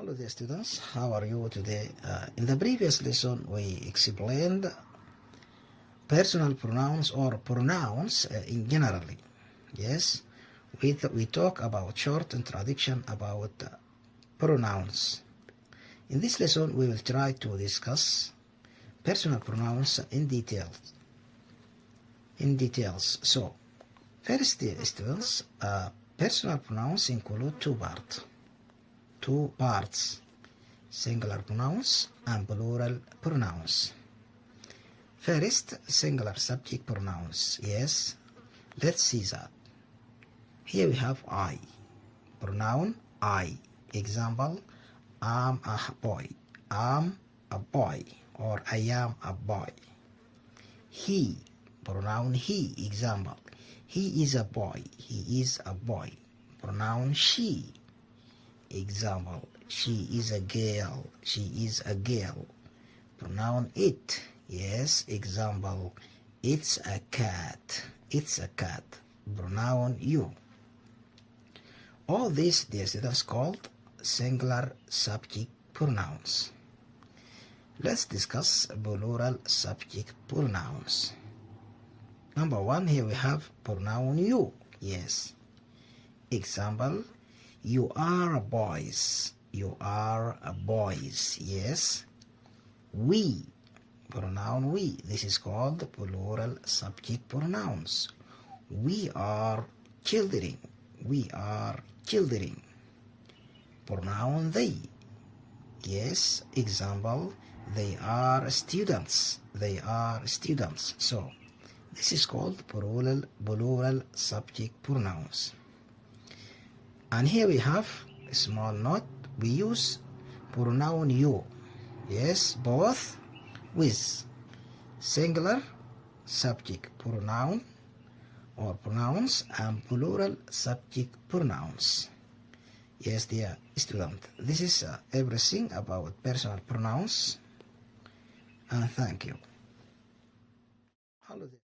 Hello there students, how are you today? In the previous lesson we explained personal pronouns or pronouns in generally. Yes, we talk about short introduction about pronouns. In this lesson we will try to discuss personal pronouns in details. So first students, personal pronouns include two parts, singular pronouns and plural pronouns. First, singular subject pronouns. Yes, let's see that. Here we have I, pronoun I. Example, I'm a boy, I'm a boy, or I am a boy. He, pronoun he. Example, he is a boy, he is a boy. Pronoun she. Example, she is a girl, she is a girl. Pronoun it. Yes, example, it's a cat, it's a cat. Pronoun you. All these are called singular subject pronouns. Let's discuss plural subject pronouns. Number one, here we have pronoun you. Yes. Example, you are boys, you are boys. Yes. We, pronoun we. This is called plural subject pronouns. We are children, we are children. Pronoun they. Yes, example, they are students, they are students. So this is called plural subject pronouns. And here we have a small note. We use pronoun you. Yes, both with singular subject pronoun or pronouns and plural subject pronouns. Yes, dear student, this is everything about personal pronouns, and thank you. Hello there.